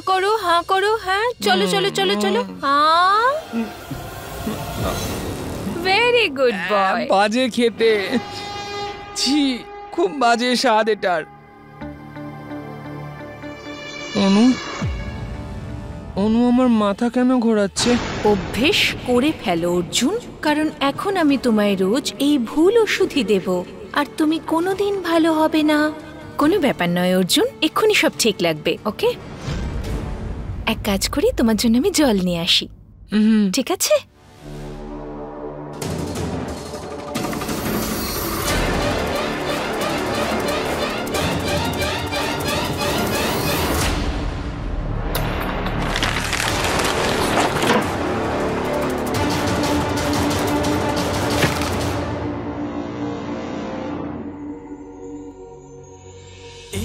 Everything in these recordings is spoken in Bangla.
হাঁ করো। হ্যাঁ, চলো চলো চলো চলো। হ্যাঁ, ভেরি গুড বয়। বাজে খেতে, ছি, খুব বাজে স্বাদ এটার। অনু, অনু আমার মাথা কেন ঘোরাচ্ছে? অভ্যেস করে ফেলো অর্জুন, কারণ এখন আমি তোমায় রোজ এই ভুল ওষুধই দেব, আর তুমি কোনোদিন ভালো হবে না। কোনো ব্যাপার নয় অর্জুন, এক্ষুনি সব ঠিক লাগবে। ওকে, এক কাজ করি, তোমার জন্য আমি জল নিয়ে আসি। ঠিক আছে?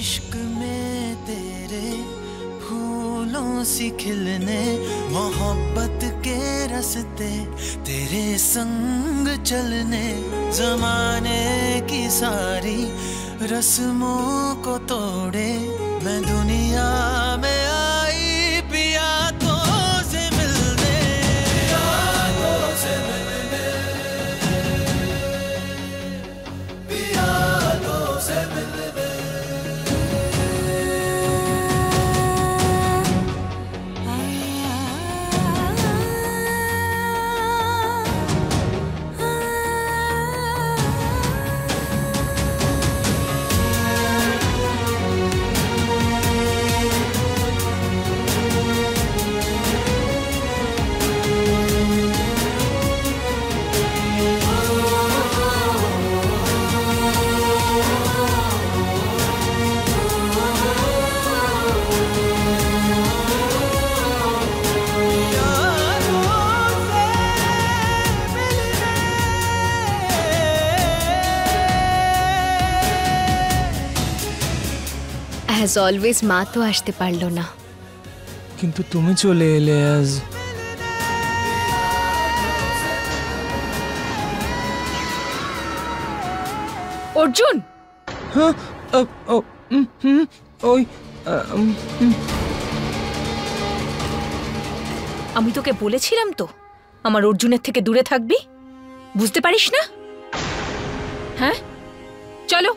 इश्क में तेरे फूलों सी खिलने, मोहब्बत के रास्ते तेरे संग चलने, जमाने की सारी रस्मों को तोड़े मैं दुनिया में आई पिया तो से मिलने, पिया तो से मिलने, पिया तो से मिलने। অ্যাজ অলওয়েজ মা তো আসতে পারলো না, কিন্তু তুমি চলে এলে আজ। অর্জুন, হ্যাঁ, ওই আমি তোকে বলেছিলাম তো আমার অর্জুনের থেকে দূরে থাকবি, বুঝতে পারিস না? হ্যাঁ, চলো।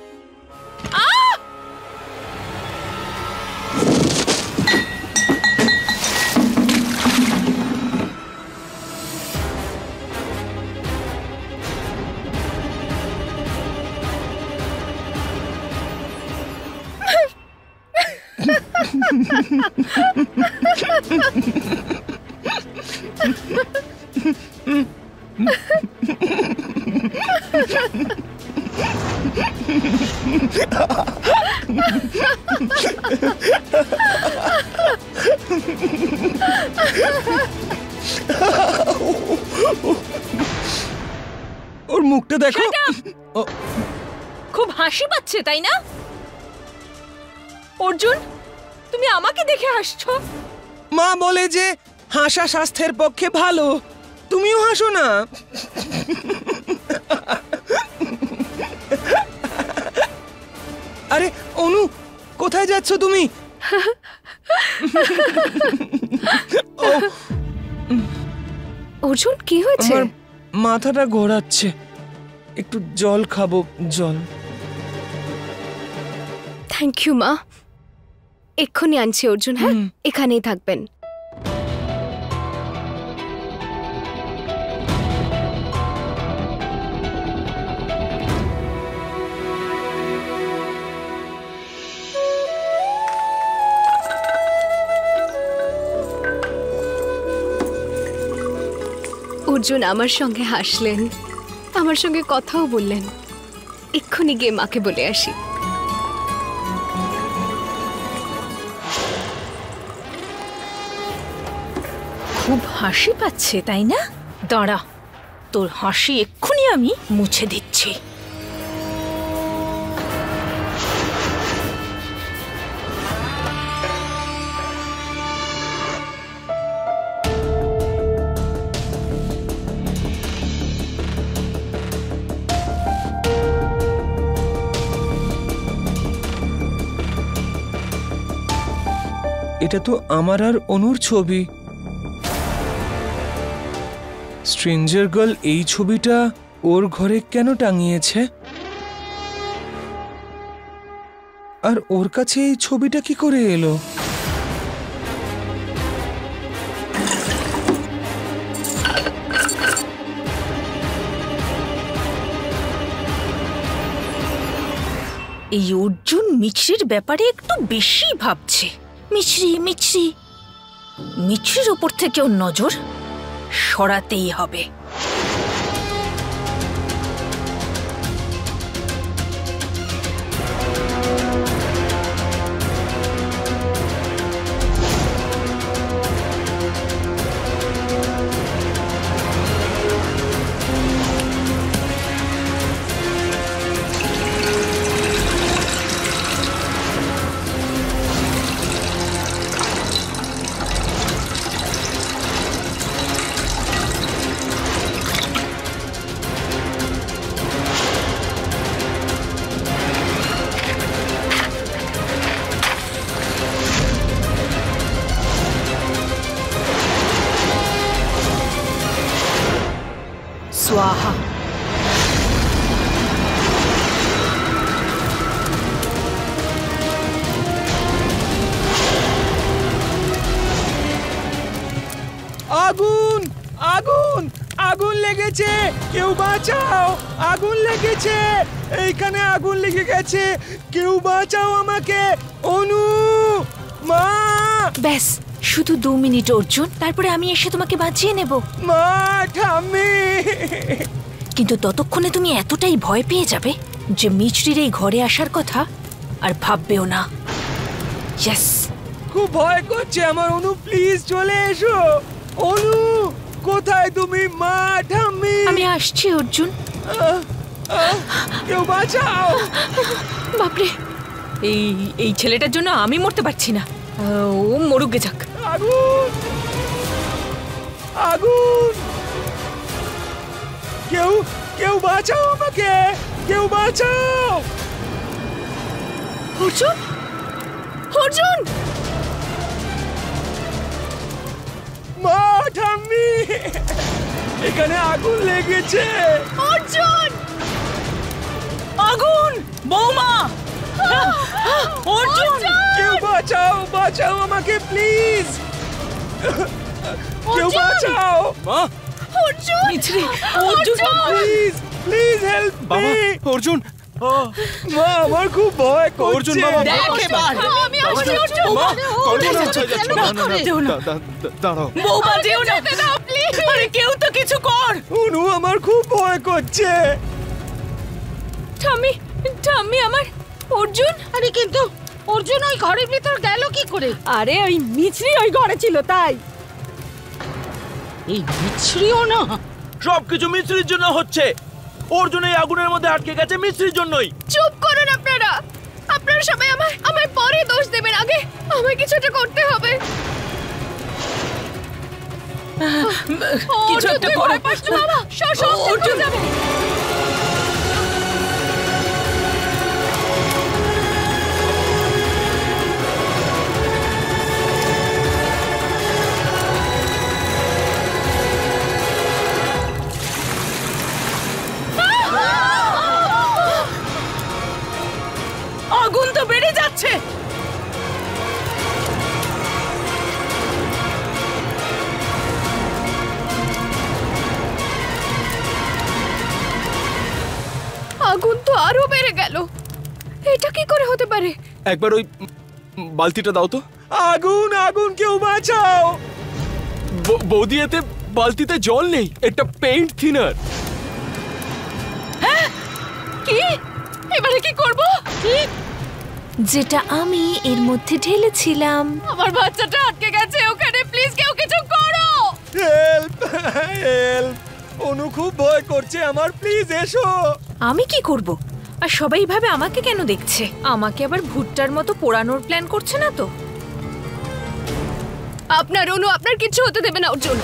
ওর মুখটা দেখো। খুব হাসি পাচ্ছে তাই না? অর্জুন, তুমি আমাকে দেখে হাসছো? মা বলে যে হাসা স্বাস্থ্যের পক্ষে ভালো, তুমিও হাসো না। আরে অনু, কোথায় যাচ্ছ তুমি? অর্জুন কি হয়েছে? আমার মাথাটা ঘোরাচ্ছে, একটু জল খাবো, জল। থ্যাংক ইউ মা, এক্ষুনি আনছি অর্জুন। হ্যাঁ, এখানেই থাকবেন। অর্জুন আমার সঙ্গে হাসলেন, আমার সঙ্গে কথাও বললেন। এক্ষুনি গিয়ে মাকে বলে আসি। খুব হাসি পাচ্ছে তাই না? দাঁড়া, তোর হাসি এক্ষুনি আমি মুছে দিচ্ছি। এটা তো আমার আর অনুর ছবি। স্ট্রেঞ্জার গার্ল এই ছবিটা ওর ঘরে কেন টাঙিয়েছে? আর ওর কাছে এই ছবিটা কি করে এলো? এই অর্জুন মিছরির ব্যাপারে একটু বেশি ভাবছে। মিছরি মিছরি মিছরির ওপর থেকে ওর নজর সরাতেই হবে। स्वाहा। আগুন আগুন আগুন লেগেছে, কেউ বাঁচাও, আগুন লেগেছে, এইখানে আগুন লেগে গেছে, কেউ বাঁচাও আমাকে। অনু, মা। ব্যাস শুধু 2 মিনিট অর্জুন, তারপরে আমি এসে তোমাকে বাঁচিয়ে নেব। মা, ঠাম্মি। কিন্তু ততক্ষণে তুমি এতটাই ভয় পেয়ে যাবে যে মিছরির এই ঘরে আসার কথা আর ভাববেও না। ইয়েস। খুব ভয় করছে আমার। অনু, প্লিজ চলে এসো। অনু, কোথায় তুমি? মা, ঠাম্মি। আমি আসছি অর্জুন। কেউ বাঁচাও। বাপরে, এই ছেলেটার জন্য আমি মরতে পারছি না। ও মরুক গে যাক। আগুন আগুন, কেউ কেউ বাঁচাও আমাকে, কেউ বাঁচাও। অর্জুন, অর্জুন। মা, ঠাম্মি, এখানে আগুন লেগেছে। অর্জুন, আগুন। বৌমা, অর্জুন। কেউ বাঁচাও, বাঁচাও আমাকে প্লিজ। কেউ বাঁচাও। মা, অর্জুন, মিছরি, Arjun, please please help me. Arjun, মা, আমার খুব ভয় করছে। অর্জুন বাবা, আমি আসছি অর্জুন। দাঁড়াও। বৌমা, যেও না প্লিজ। আরে কেউ তো কিছু কর। অনু, আমার খুব ভয় করছে। ঠাম্মি, ঠাম্মি আমার। অর্জুন। আরে কিন্তু অর্জুন ওই ঘরের ভিতর গেল কি করে? আরে ওই মিছরি ওই ঘরে ছিল তাই। এই মিছরিও না। সবকিছু মিছরির জন্য হচ্ছে। অর্জুন এই আগুনের মধ্যে আটকে গেছে মিছরির জন্যই। চুপ করুন আপনারা। আপনারা সবাই আমায় পরে দোষ দেবেন, আগে আমায় কিছুটা করতে হবে। কিছু একটা করো। বাবা, সব অর্জুন যাবে। আগুন তো বেড়ে যাচ্ছে। আগুন তো আরো বেড়ে গেল। এটা কি করে হতে পারে? একবার ওই বালতিটা দাও তো। আগুন আগুন, কেউ বাঁচাও। বৌদি, এতে বালতিতে জল নেই, এটা পেইন্ট থিনার। কি? এবারে কি করব? যেটা আমি এর মধ্যে ঢেলেছিলাম। আমার বাচ্চাটা আটকে গেছে ওখানে, প্লিজ কেউ কিছু করো। Help help. অনু খুব ভয় করছে আমার, প্লিজ এসো। আমি কি করব? আর সবাই ভাবে আমাকে কেন দেখছে? আমাকে আবার ভুট্টার মতো পোড়ানোর প্ল্যান করছে না তো? আপনার অনু আপনার কিছু হতে দেবে না অর্জুন।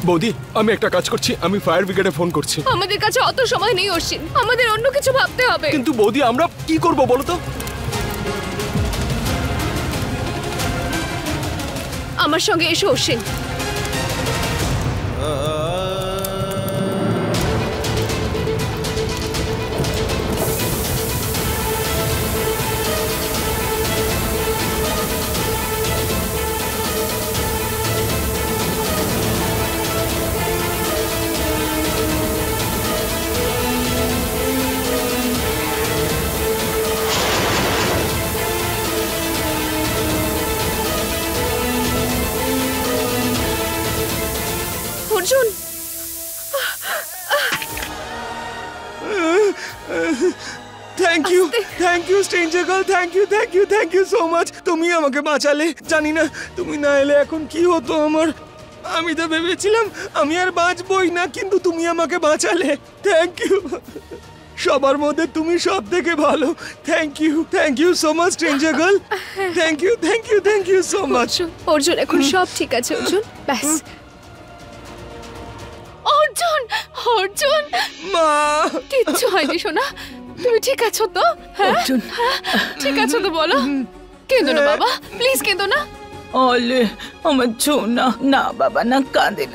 বৌদি, আমি একটা কাজ করছি, আমি ফায়ার ব্রিগেডে ফোন করছি। আমাদের কাছে অত সময় নেই অশ্বিন, আমাদের অন্য কিছু ভাবতে হবে। কিন্তু বৌদি, আমরা কি করব বলো তো? আমার সঙ্গে এসো Ashwin. Arjun, thank you stranger girl, thank you so much. তুমি আমাকে বাঁচালে। জানি না তুমি না এলে এখন কি হতো আমার। আমি তো ভেবেছিলাম আমি আর বাঁচবই না, কিন্তু তুমি আমাকে বাঁচালে। Thank you. সবার মধ্যে তুমি সব থেকে ভালো। Thank you so much stranger girl. Thank you so much. Arjun এখন সব ঠিক আছে অর্জুন, ব্যাস। অর্জুন, অর্জুন, মা, কিচ্ছু হয়নি সোনা, তুমি ঠিক আছো তো? হ্যাঁ ঠিক আছো তো বলো? কেঁদো না বাবা, প্লিজ কেঁদো না। ওলে আমার সোনা, না বাবা না, কাঁদে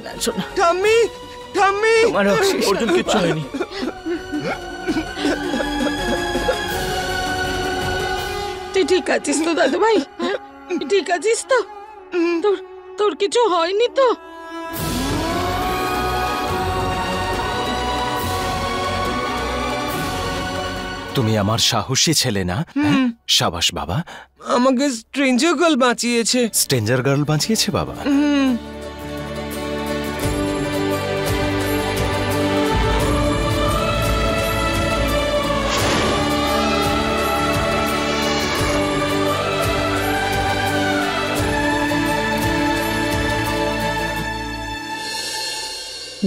না সোনা। ঠাম্মি, তোমার অর্জুন কিচ্ছু হয়নি। তুই ঠিক আছিস তো দাদু ভাই? ঠিক আছিস তো? তোর কিছু হয়নি তো? তুমি আমার সাহসী ছেলে না? সাবাস বাবা। আমাকে স্ট্রেঞ্জার গার্ল বাঁচিয়েছে। স্ট্রেঞ্জার গার্ল বাঁচিয়েছে বাবা?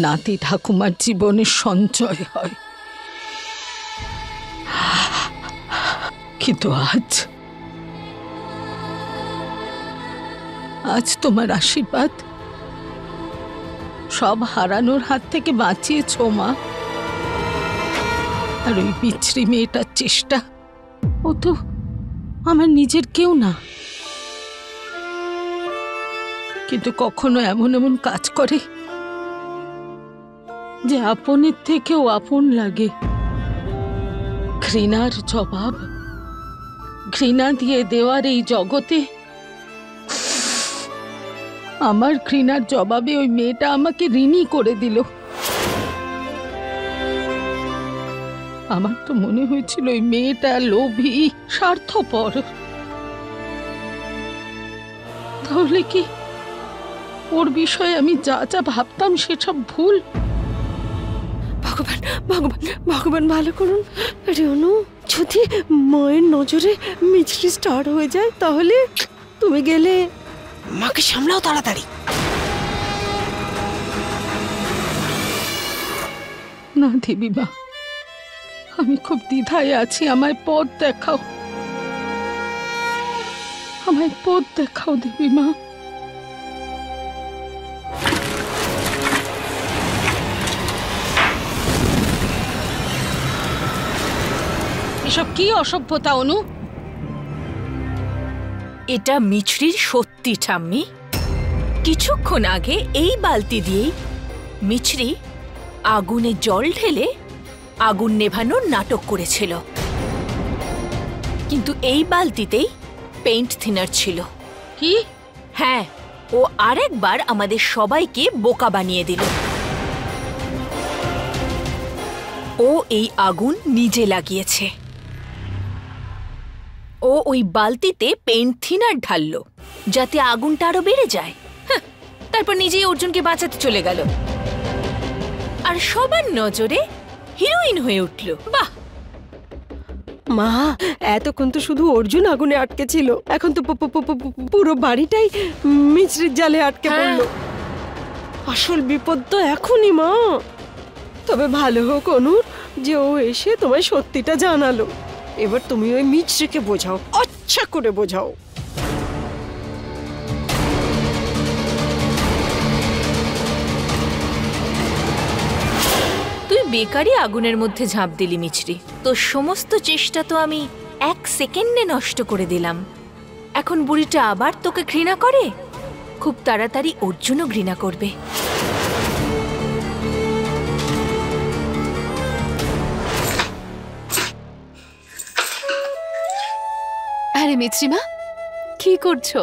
নাতি ঠাকুমার জীবনের সঞ্চয় হয়, কিন্তু আজ তোমার আশীর্বাদ সব হারানোর হাত থেকে বাঁচিয়েছ মা। আর ওই বিচ্ছিরি মেয়েটার চেষ্টা, ও তো আমার নিজের কেউ না, কিন্তু কখনো এমন কাজ করে যে আপনের থেকেও আপন লাগে। ঘৃণার জবাব ঘৃণা দিয়ে দেওয়ার এই জগতে আমার ঘৃণার জবাবে ওই মেয়েটা আমাকে ঋণী করে দিল। আমার তো মনে হয়েছিল ওই মেয়েটা লোভী, স্বার্থপর। তাহলে কি ওর বিষয়ে আমি যা যা ভাবতাম সেসব ভুল? ভগবান ভগবান ভগবান ভালো করুন। রেনু, যদি মায়ের নজরে মিছরি স্টার্ট হয়ে যায় তাহলে তুমি গেলে মাকে সামলাও তাড়াতাড়ি। না দেবী মা, আমি খুব দ্বিধায় আছি। আমায় পথ দেখাও, আমায় পথ দেখাও দেবী মা। এসব কি অসভ্যতা অনু? এটা মিছরির সত্যি ঠাম্মি। কিছুক্ষণ আগে এই বালতি দিয়েই মিছরি আগুনে জল ঢেলে আগুন নেভানোর নাটক করেছিল, কিন্তু এই বালতিতেই পেইন্ট থিনার ছিল। কি? হ্যাঁ, ও আরেকবার আমাদের সবাইকে বোকা বানিয়ে দিল। ও এই আগুন নিজে লাগিয়েছে। ও ওই বালতিতে পেইন্ট থিনার ঢাললো যাতে আগুনটা আরো বেড়ে যায়। তারপর নিজেই অর্জুনকে বাঁচাতে চলে গেল, আর সবার নজরে হিরোইন হয়ে উঠল। বাহ! মা, এতক্ষণ তো শুধু অর্জুন আগুনে আটকে ছিল, এখন তো পুরো বাড়িটাই মিছরির জালে আটকে পড়লো। আসল বিপদ তো এখনই মা। তবে ভালো হোক অনুর যে ও এসে তোমায় সত্যিটা জানালো। এবার তুমি ওই মিছরিকে বোঝাও, আচ্ছা করে বোঝাও। তুই বেকারি আগুনের মধ্যে ঝাঁপ দিলি মিছরি। তোর সমস্ত চেষ্টা তো আমি 1 সেকেন্ডে নষ্ট করে দিলাম। এখন বুড়িটা আবার তোকে ঘৃণা করে? খুব তাড়াতাড়ি অর্জুনও ঘৃণা করবে। আরে মিছরিমা, কি করছো?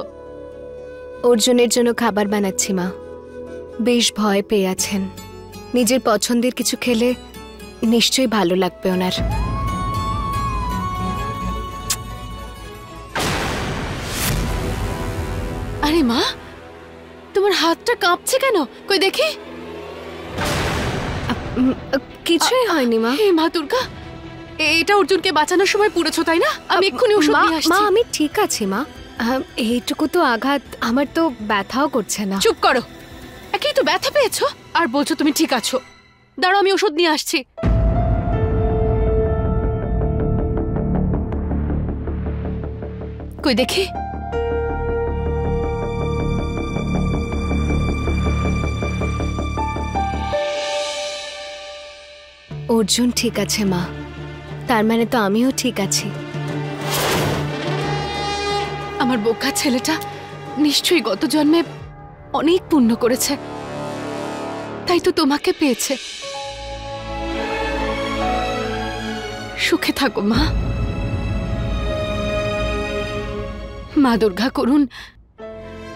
অর্জুনের জন্য খাবার বানাচ্ছি মা। বেশ ভয় পেয়ে আছেন। নিজের পছন্দের কিছু খেলে নিশ্চয়ই ভালো লাগবে ওনার। আরে মা, তোমার হাতটা কাঁপছে কেন? কই দেখি। কিছুই হয়নি মা। হে মা দুর্গা, এটা অর্জুনকে বাঁচানোর সময় পুড়েছো তাই না? আমি এক্ষুনি ওষুধ নিয়ে আসছি। মা আমি ঠিক আছি মা। এইটুকু তো আঘাত, আমার তো ব্যথাও করছে না। চুপ করো, একেই তো ব্যথা পেয়েছো আর বলছো তুমি ঠিক আছো। দাঁড়াও, আমি ওষুধ নিয়ে আসছি। কই দেখি। অর্জুন ঠিক আছে মা, তার মানে তো আমিও ঠিক আছি। আমার বোকা ছেলেটা নিশ্চয়ই গত জন্মে অনেক পুণ্য করেছে, তাই তো তোমাকে পেয়েছে। সুখে থাকো মা। মা দুর্গা করুন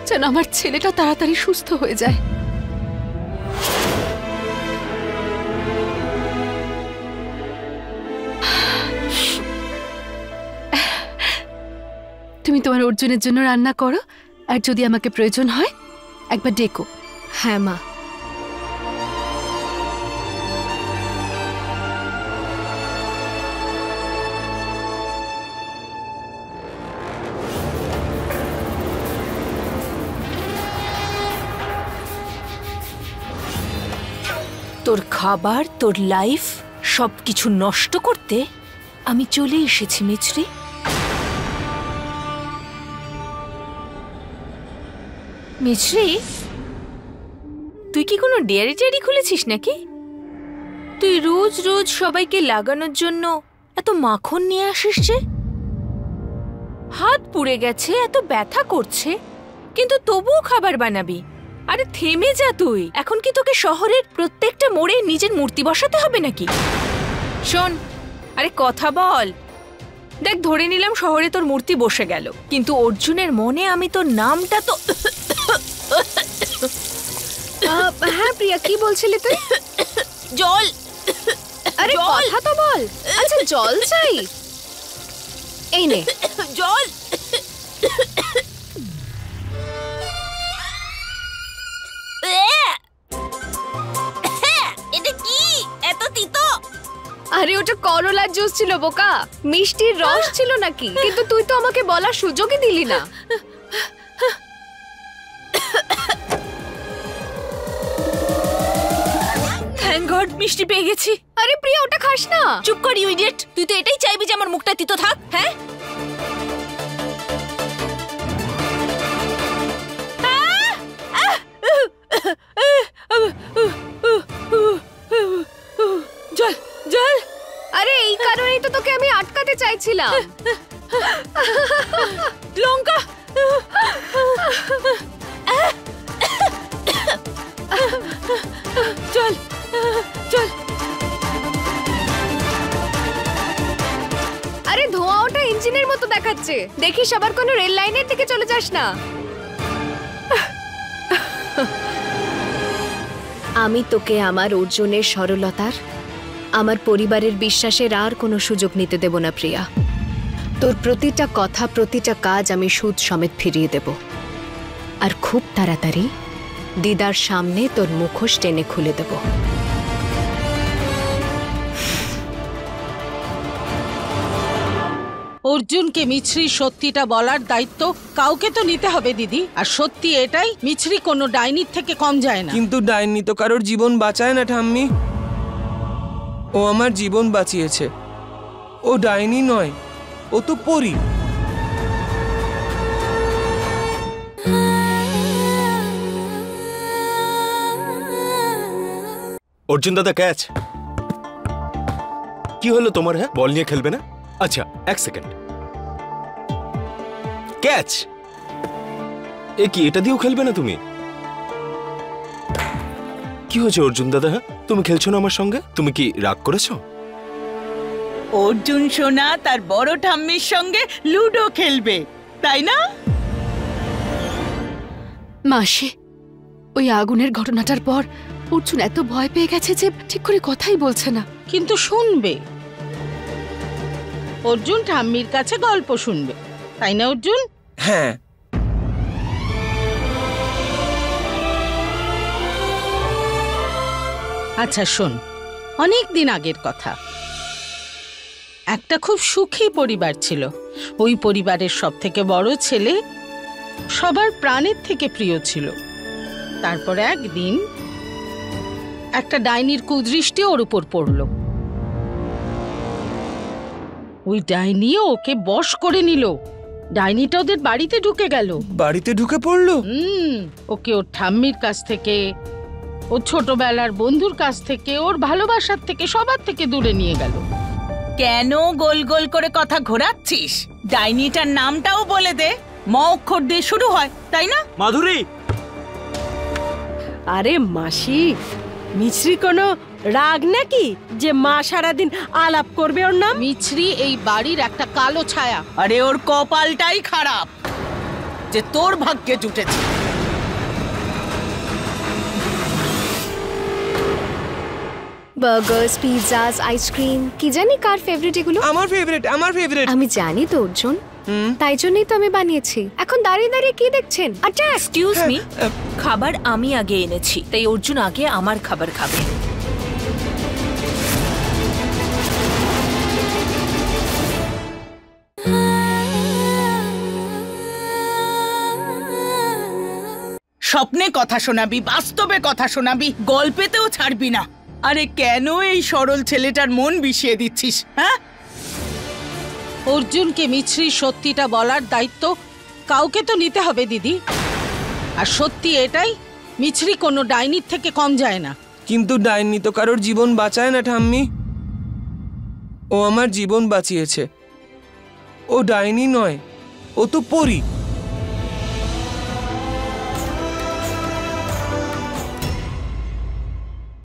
যেন আমার ছেলেটা তাড়াতাড়ি সুস্থ হয়ে যায়। তুমি তোমার অর্জুনের জন্য রান্না করো, আর যদি আমাকে প্রয়োজন হয় একবার ডেকো। হ্যাঁ মা। তোর খাবার, তোর লাইফ সবকিছু নষ্ট করতে আমি চলে এসেছি মিছরি। মিছরি, তুই কি কোনো ডেয়ারি টেয়ারি খুলেছিস নাকি? তুই রোজ রোজ সবাইকে লাগানোর জন্য এত মাখন নিয়ে আসিস যে? হাত পুড়ে গেছে, এত ব্যথা করছে, কিন্তু তবুও খাবার বানাবি? আরে থেমে যা তুই। এখন কি তোকে শহরের প্রত্যেকটা মোড়ে নিজের মূর্তি বসাতে হবে নাকি? শোন, আরে কথা বল। দেখ, ধরে নিলাম শহরে তোর মূর্তি বসে গেল, কিন্তু অর্জুনের মনে আমি তোর নামটা তো... হ্যাঁ প্রিয়া, কি বলছিলি তুই? জল। আরে কথা তো বল। আচ্ছা জল চাই, এই নে জল। এটা কি এত তিতো? আরে ওটা করলার জুস ছিল বোকা, মিষ্টির রস ছিল নাকি? কিন্তু তুই তো আমাকে বলার সুযোগই দিলি না। থ্যাঙ্ক গড, মিষ্টি পেয়ে গেছি। আরে প্রিয়া, ওটা খাস না। চুপ কর ইউ ইডিয়েট। তুই তো এটাই চাইবি যে আমার মুখটা তিতো থাক, হ্যাঁ? জল জল। আরে এই কারণেই তো তোকে আমি আটকাতে চাইছিলাম। লঙ্কা। চল চল। আরে ধোঁয়া ওটা ইঞ্জিনের মতো দেখাচ্ছে, দেখিস আবার কোনো রেল লাইনের দিকে চলে যাস না। আমি তোকে আমার অর্জুনের সরলতার, আমার পরিবারের বিশ্বাসের আর কোনো সুযোগ নিতে দেব না প্রিয়া। তোর প্রতিটা কথা, প্রতিটা কাজ আমি সুদ সমেত ফিরিয়ে দেব। আর খুব তাড়াতাড়ি দিদার সামনে তোর মুখোশ টেনে খুলে দেব। অর্জুনকে মিছরি সত্যিটা বলার দায়িত্ব কাউকে তো নিতে হবে দিদি। আর সত্যি এটাই, মিছরি কোনো ডাইনির থেকে কম যায় না। কিন্তু ডাইনি তো কারোর জীবন বাঁচায় না ঠাম্মি। ও আমার জীবন বাঁচিয়েছে। ও ডাইনি নয়, ও তো পরী। অর্জুন দাদা, ক্যাচ। কি হলো তোমার? হ্যাঁ, বল নিয়ে খেলবে না? আচ্ছা, এক সেকেন্ড। ক্যাচ। এ কি, এটা দিয়েও খেলবে না তুমি? কি হয়েছে অর্জুন দাদা? তুমি খেলছো না আমার সঙ্গে? তুমি কি রাগ করেছো? অর্জুন সোনা তার বড় ঠাম্মির সঙ্গে লুডো খেলবে, তাই না? মাসি, ওই আগুনের ঘটনাটার পর অর্জুন এত ভয় পেয়ে গেছে যে ঠিক করে কথাই বলছে না। কিন্তু শুনবে, অর্জুন ঠাম্মির কাছে গল্প শুনবে, তাই না অর্জুন? হ্যাঁ। আচ্ছা শোন, অনেক দিন আগের কথা। একটা খুব সুখী পরিবার ছিল। ওই পরিবারের সব থেকে বড় ছেলে সবার প্রাণের থেকে প্রিয় ছিল। তারপরে একদিন একটা ডাইনির কুদৃষ্টি ওর উপর পড়ল। ওই ডাইনি ওকে বশ করে নিল। ডাইনিটা ওদের বাড়িতে ঢুকে গেল। বাড়িতে ঢুকে পড়লো? ওকে ওর ঠাম্মির কাছ থেকে, ওর ছোটবেলার বন্ধুর কাছ থেকে, ওর ভালোবাসার থেকে, সবার থেকে দূরে নিয়ে গেল। কেন গোল গোল করে কথা ঘোরাচ্ছিস? ডাইনিটার নামটাও বলে দে। ম অক্ষর দিয়ে শুরু হয়, তাই না? মাধুরী! আরে মাসি, মিছরি কোনো রাগ নাকি যে মা সারাদিন আলাপ করবে ওর নাম? মিছরি এই বাড়ির একটা কালো ছায়া। আরে ওর কপালটাই খারাপ যে তোর ভাগ্যে জুটেছে। বার্গার্স, পিৎজাস, আইসক্রিম, কি জানি কার ফেভারিট এগুলো? আমার ফেভারিট, আমার ফেভারিট। আমি জানি তো অর্জুন, তাই জন্যই তো আমি বানিয়েছি। এখন দাঁড়িয়ে দাঁড়িয়ে কি দেখছেন? আচ্ছা এক্সকিউজ মি, খাবার আমি আগে এনেছি, তাই অর্জুন আগে আমার খাবার খাবে। স্বপ্নে কথা শোনাবি, বাস্তবে কথা শোনাবি, গল্পেতেও ছাড়বি না। আরে কেন এই সরল ছেলেটার মন বিষিয়ে দিচ্ছিস? হ্যাঁ, অর্জুনকে মিছরির সত্যিটা বলার দায়িত্ব কাউকে তো নিতে হবে দিদি। আর সত্যি এটাই, মিছরি কোনো ডাইনির থেকে কম যায় না। কিন্তু ডাইনি তো কারোর জীবন বাঁচায় না ঠাম্মি। ও আমার জীবন বাঁচিয়েছে। ও ডাইনি নয়, ও তো পরী।